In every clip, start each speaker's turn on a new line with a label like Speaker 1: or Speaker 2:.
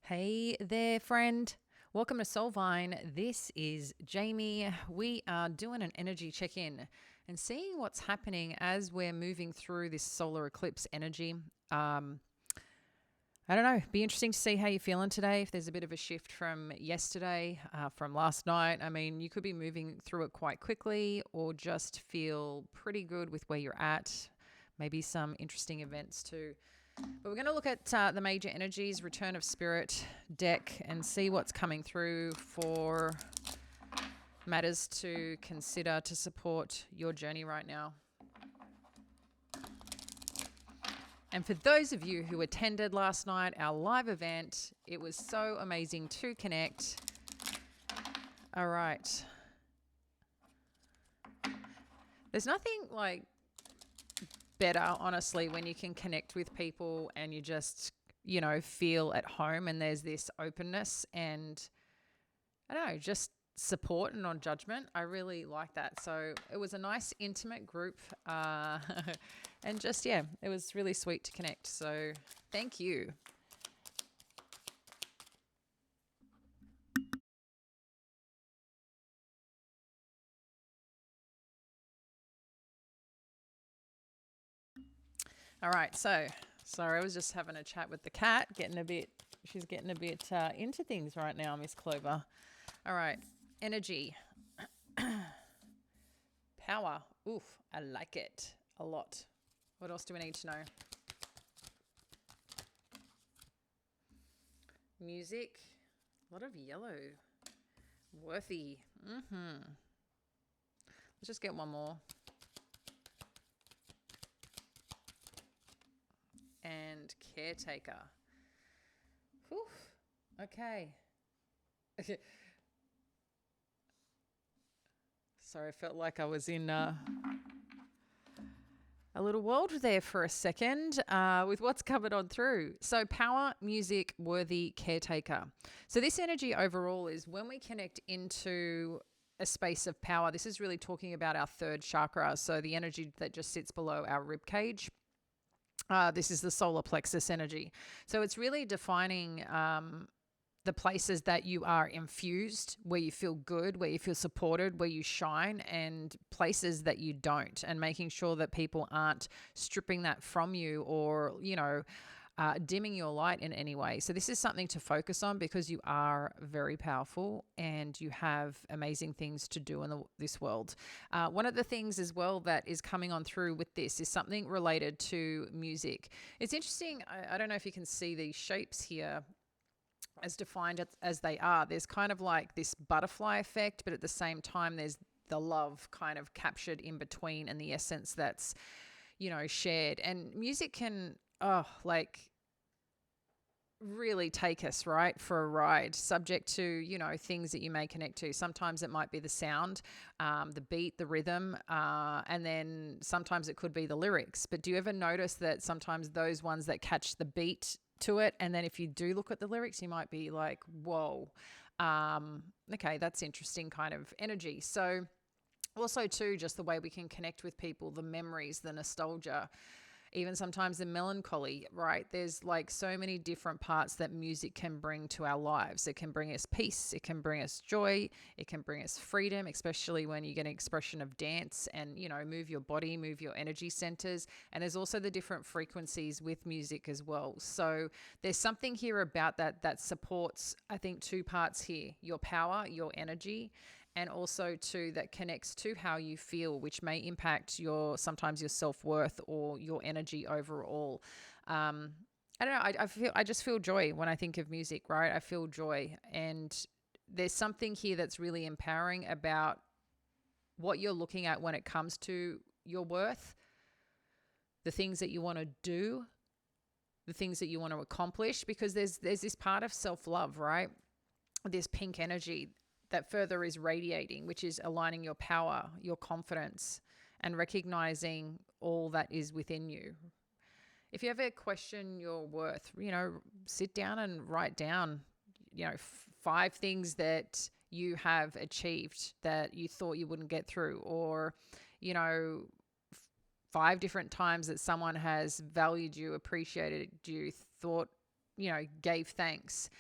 Speaker 1: Hey there, friend. Welcome to Soulvine. This is Jamie. We are doing an energy check in and seeing what's happening as we're moving through this solar eclipse energy. I don't know. Be interesting to see how you're feeling today. If there's a bit of a shift from yesterday, from last night. I mean, you could be moving through it quite quickly or just feel pretty good with where you're at. Maybe some interesting events too. But we're going to look at the major energies, return of spirit deck, and see what's coming through for matters to consider to support your journey right now. And for those of you who attended last night, our live event, it was so amazing to connect. All right. There's nothing like better, honestly, when you can connect with people and you just, feel at home and there's this openness and, I don't know, just support and non-judgment. I really like that. So it was a nice, intimate group. And just, yeah, it was really sweet to connect. So thank you. All right. So, sorry, I was just having a chat with the cat, she's getting a bit into things right now, Miss Clover. All right. Energy. Power. Oof, I like it a lot. What else do we need to know? Music. A lot of yellow. Worthy. Let's just get one more. And caretaker. Whew. Okay. Sorry, I felt like I was in a little world there for a second with what's covered on through. So power, music, worthy, caretaker. So this energy overall is when we connect into a space of power. This is really talking about our third chakra. So the energy that just sits below our rib cage. This is the solar plexus energy. So it's really defining the places that you are infused, where you feel good, where you feel supported, where you shine, and places that you don't, and making sure that people aren't stripping that from you or, dimming your light in any way. So this is something to focus on because you are very powerful and you have amazing things to do in this world. One of the things as well that is coming on through with this is something related to music. It's interesting. I don't know if you can see these shapes here as defined as they are. There's kind of like this butterfly effect, but at the same time, there's the love kind of captured in between and the essence that's, shared. And music can, really take us right for a ride, subject to things that you may connect to. Sometimes it might be the sound, the beat, the rhythm, and then sometimes it could be the lyrics. But do you ever notice that sometimes those ones that catch the beat to it, and then if you do look at the lyrics, you might be like, whoa, okay, that's interesting kind of energy. So also too, just the way we can connect with people, the memories, the nostalgia, even sometimes the melancholy, right? There's like so many different parts that music can bring to our lives. It can bring us peace. It can bring us joy. It can bring us freedom, especially when you get an expression of dance and, move your body, move your energy centers. And there's also the different frequencies with music as well. So there's something here about that supports, I think, two parts here: your power, your energy, and also too that connects to how you feel, which may impact sometimes your self-worth or your energy overall. I don't know. I just feel joy when I think of music, right? I feel joy, and there's something here that's really empowering about what you're looking at when it comes to your worth, the things that you want to do, the things that you want to accomplish, because there's this part of self-love, right? This pink energy that further is radiating, which is aligning your power, your confidence, and recognizing all that is within you. If you ever question your worth, sit down and write down, 5 things that you have achieved that you thought you wouldn't get through, or, 5 different times that someone has valued you, appreciated you, thought gave thanks.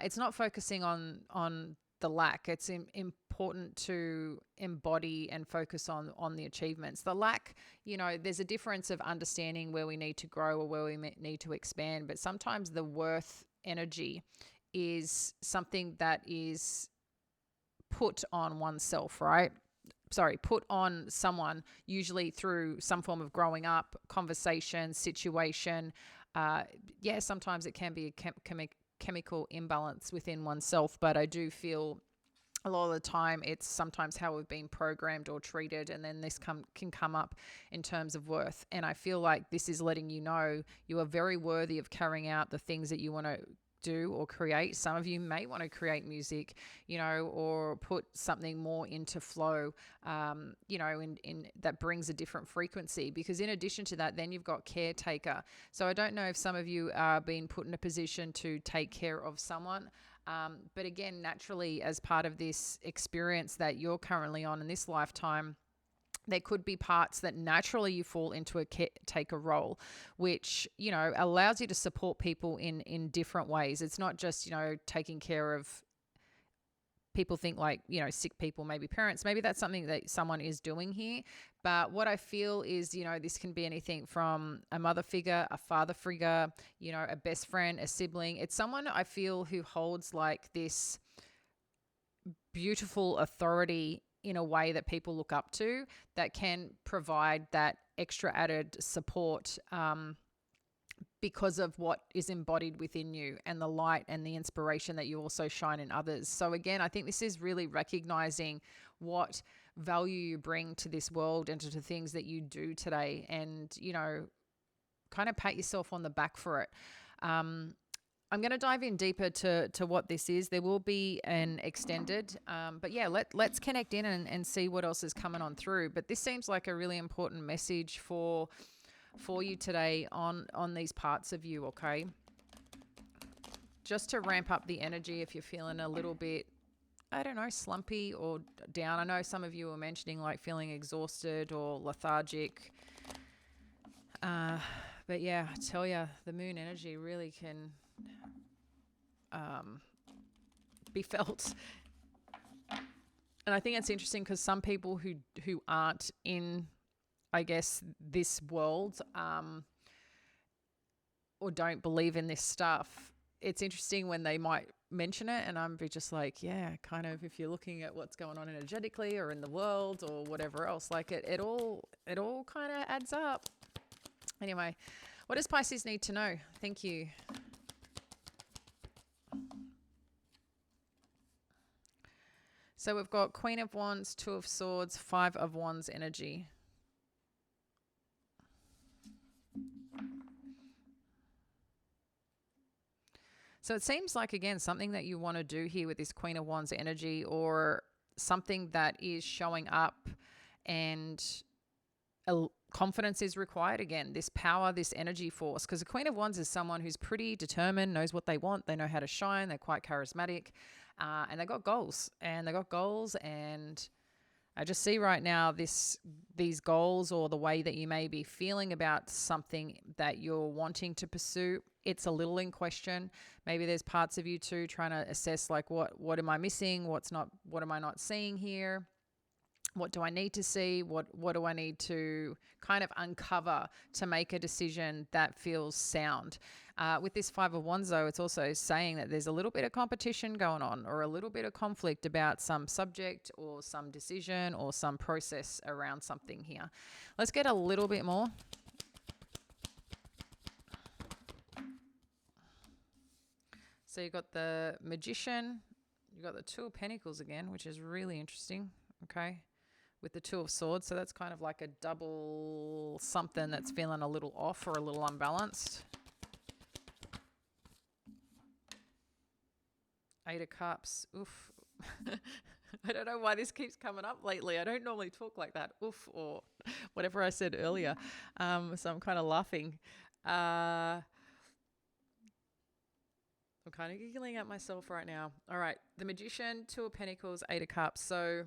Speaker 1: It's not focusing on the lack. It's important to embody and focus on the achievements. The lack, there's a difference of understanding where we need to grow or where we need to expand. But sometimes the worth energy is something that is put on oneself, right? Sorry, put on someone, usually through some form of growing up, conversation, situation. Sometimes it can be a chemical imbalance within oneself, but I do feel a lot of the time it's sometimes how we've been programmed or treated, and then this can come up in terms of worth. And I feel like this is letting you know you are very worthy of carrying out the things that you want to do or create. Some of you may want to create music, or put something more into flow, in that brings a different frequency. Because in addition to that, then you've got caretaker. So I don't know if some of you are being put in a position to take care of someone. But again, naturally, as part of this experience that you're currently on in this lifetime, there could be parts that naturally you fall into a caretaker role, which, allows you to support people in different ways. It's not just, taking care of people think like, sick people, maybe parents, maybe that's something that someone is doing here. But what I feel is, this can be anything from a mother figure, a father figure, a best friend, a sibling. It's someone I feel who holds like this beautiful authority in a way that people look up to, that can provide that extra added support, because of what is embodied within you and the light and the inspiration that you also shine in others. So again, I think this is really recognizing what value you bring to this world and to the things that you do today, and, kind of pat yourself on the back for it. I'm going to dive in deeper to what this is. There will be an extended, but yeah, let's connect in and see what else is coming on through. But this seems like a really important message for you today on these parts of you, okay? Just to ramp up the energy if you're feeling a little bit, I don't know, slumpy or down. I know some of you were mentioning like feeling exhausted or lethargic. But yeah, I tell you, the moon energy really can be felt. And I think it's interesting because some people who aren't in, I guess, this world, or don't believe in this stuff, it's interesting when they might mention it, and I'm just like, yeah, kind of, if you're looking at what's going on energetically or in the world or whatever else, like it all kind of adds up. Anyway, what does Pisces need to know? Thank you. So we've got Queen of Wands, Two of Swords, Five of Wands energy. So it seems like, again, something that you want to do here with this Queen of Wands energy, or something that is showing up, and confidence is required. Again, this power, this energy force, because the Queen of Wands is someone who's pretty determined, knows what they want, they know how to shine, they're quite charismatic, and they got goals. And I just see right now these goals, or the way that you may be feeling about something that you're wanting to pursue, it's a little in question. Maybe there's parts of you too trying to assess like what am I missing? What am I not seeing here? What do I need to see? What do I need to kind of uncover to make a decision that feels sound? With this Five of Wands, though, it's also saying that there's a little bit of competition going on, or a little bit of conflict about some subject or some decision or some process around something here. Let's get a little bit more. So you've got the Magician, you've got the Two of Pentacles again, which is really interesting, okay, with the Two of Swords. So that's kind of like a double something that's feeling a little off or a little unbalanced. Eight of Cups, oof. I don't know why this keeps coming up lately. I don't normally talk like that, oof, or whatever I said earlier. So I'm kind of laughing. I'm kind of giggling at myself right now. All right, the Magician, Two of Pentacles, Eight of Cups. So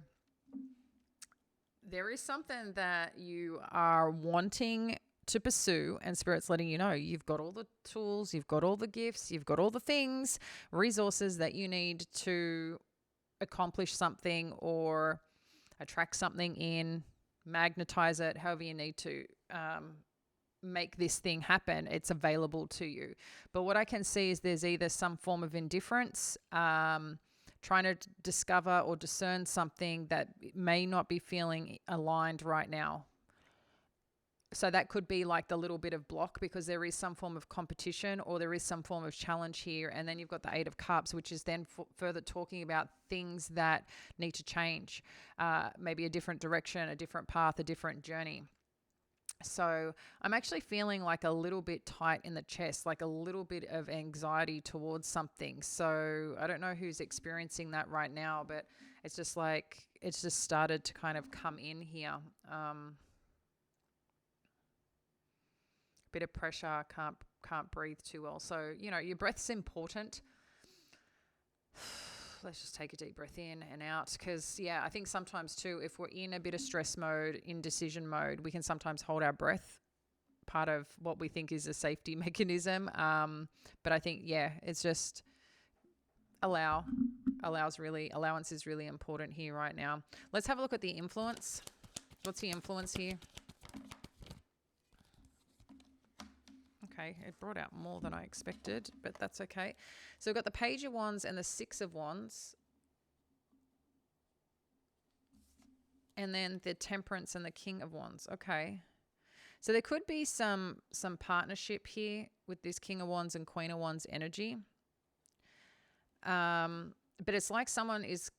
Speaker 1: there is something that you are wanting to pursue, and Spirit's letting you know you've got all the tools, you've got all the gifts, you've got all the things, resources that you need to accomplish something or attract something in, magnetize it, however you need to make this thing happen. It's available to you. But what I can see is there's either some form of indifference, trying to discover or discern something that may not be feeling aligned right now. So that could be like the little bit of block, because there is some form of competition or there is some form of challenge here. And then you've got the Eight of Cups, which is then further talking about things that need to change, maybe a different direction, a different path, a different journey. So I'm actually feeling like a little bit tight in the chest, like a little bit of anxiety towards something. So I don't know who's experiencing that right now, but it's just like, it's just started to kind of come in here. Bit of pressure, can't breathe too well. So, you know, your breath's important. Let's just take a deep breath in and out, because, yeah, I think sometimes too, if we're in a bit of stress mode, indecision mode, we can sometimes hold our breath, part of what we think is a safety mechanism. But I think, yeah, it's just allowance is really important here right now. Let's have a look at the influence. What's the influence here? Okay, it brought out more than I expected, but that's okay. So we've got the Page of Wands and the Six of Wands. And then the Temperance and the King of Wands. Okay. So there could be some partnership here with this King of Wands and Queen of Wands energy. But it's like someone is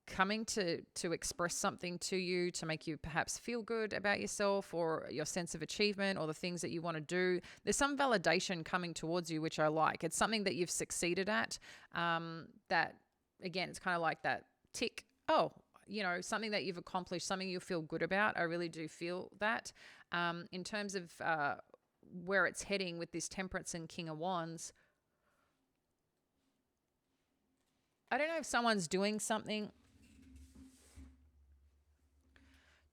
Speaker 1: coming to express something to you, to make you perhaps feel good about yourself or your sense of achievement or the things that you want to do. There's some validation coming towards you, which I like. It's something that you've succeeded at, that, again, it's kind of like that tick. Oh, you know, something that you've accomplished, something you feel good about. I really do feel that. In terms of where it's heading with this Temperance and King of Wands, I don't know if someone's doing something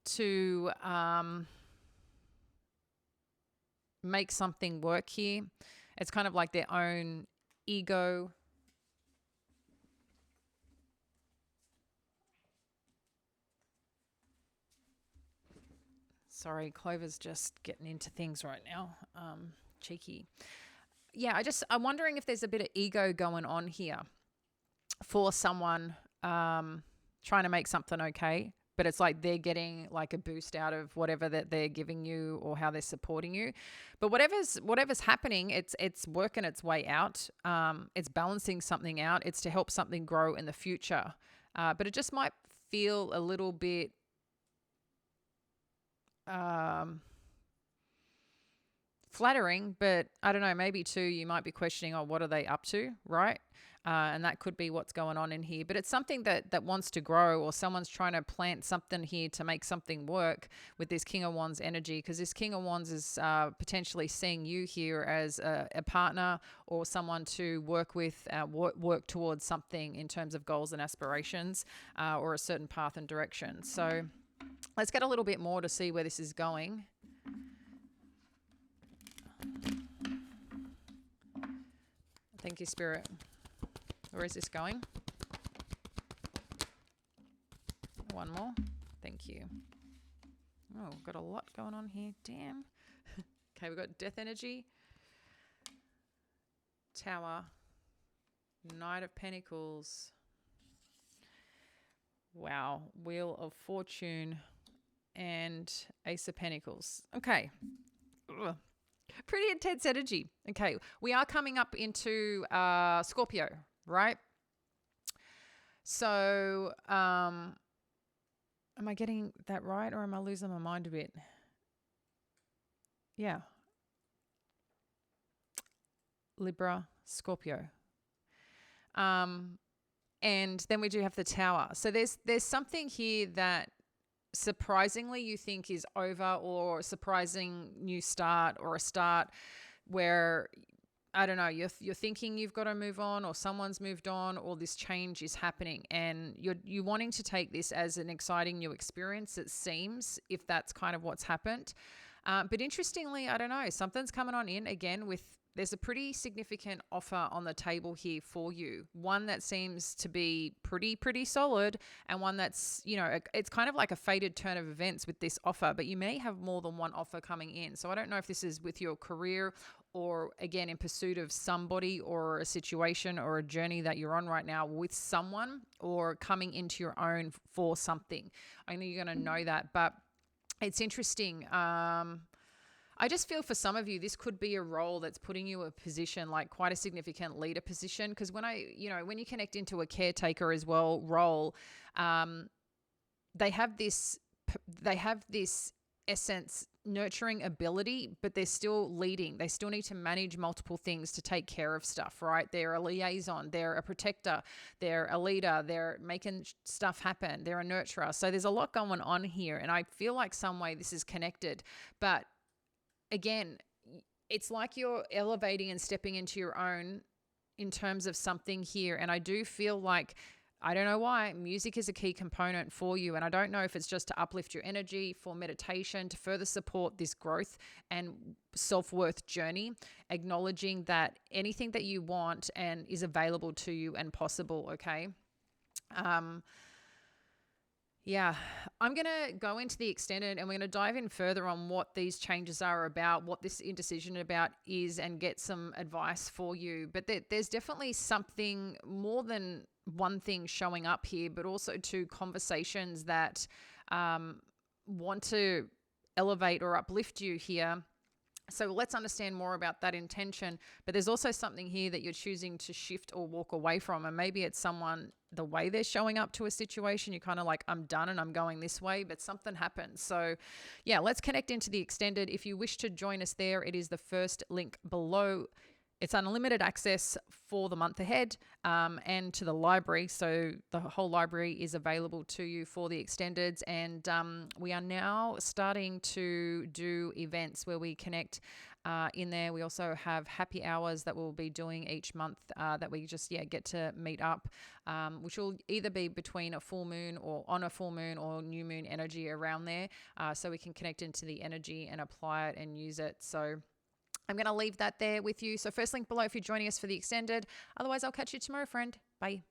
Speaker 1: to make something work here. It's kind of like their own ego. Sorry, Clover's just getting into things right now. Cheeky. Yeah, I'm wondering if there's a bit of ego going on here for someone trying to make something okay. But it's like they're getting like a boost out of whatever that they're giving you or how they're supporting you. But whatever's happening, it's working its way out. It's balancing something out. It's to help something grow in the future. But it just might feel a little bit flattering, but I don't know, maybe too, you might be questioning, oh, what are they up to, right? And that could be what's going on in here. But it's something that wants to grow, or someone's trying to plant something here to make something work with this King of Wands energy, because this King of Wands is potentially seeing you here as a partner or someone to work with, work towards something in terms of goals and aspirations, or a certain path and direction. So let's get a little bit more to see where this is going. Thank you, Spirit. Where is this going? One more. Thank you. Oh, got a lot going on here. Damn. Okay, we've got Death energy, Tower, Knight of Pentacles. Wow. Wheel of Fortune and Ace of Pentacles. Okay. Ugh. Pretty intense energy. Okay, we are coming up into Scorpio, right? So, am I getting that right, or am I losing my mind a bit? Yeah. Libra, Scorpio. And then we do have the Tower. So there's something here that surprisingly you think is over, or surprising new start, or a start where, I don't know, you're thinking you've got to move on, or someone's moved on, or this change is happening, and you're wanting to take this as an exciting new experience, it seems, if that's kind of what's happened. But interestingly, I don't know, something's coming on in again with there's a pretty significant offer on the table here for you. One that seems to be pretty solid, and one that's, it's kind of like a fated turn of events with this offer, but you may have more than one offer coming in. So I don't know if this is with your career or again in pursuit of somebody or a situation or a journey that you're on right now with someone, or coming into your own for something. I know you're going to know that, but it's interesting. I just feel for some of you, this could be a role that's putting you in a position, like quite a significant leader position. Because when you connect into a caretaker as well role, they have this essence nurturing ability, but they're still leading. They still need to manage multiple things to take care of stuff, right? They're a liaison, they're a protector, they're a leader, they're making stuff happen, they're a nurturer. So there's a lot going on here, and I feel like some way this is connected. But again, it's like you're elevating and stepping into your own in terms of something here. And I do feel like, I don't know why, music is a key component for you. And I don't know if it's just to uplift your energy, for meditation, to further support this growth and self-worth journey, acknowledging that anything that you want and is available to you and possible, okay? Yeah, I'm going to go into the extended, and we're going to dive in further on what these changes are about, what this indecision about is, and get some advice for you. But there's definitely something more than one thing showing up here, but also two conversations that want to elevate or uplift you here. So let's understand more about that intention. But there's also something here that you're choosing to shift or walk away from. And maybe it's someone, the way they're showing up to a situation, you're kind of like, I'm done and I'm going this way, but something happens. So yeah, let's connect into the extended. If you wish to join us there, it is the first link below. It's unlimited access for the month ahead, and to the library. So the whole library is available to you for the extendeds. And we are now starting to do events where we connect in there. We also have happy hours that we'll be doing each month that we just get to meet up, which will either be between a full moon or on a full moon or new moon energy around there, so we can connect into the energy and apply it and use it. So I'm going to leave that there with you. So first link below if you're joining us for the extended. Otherwise, I'll catch you tomorrow, friend. Bye.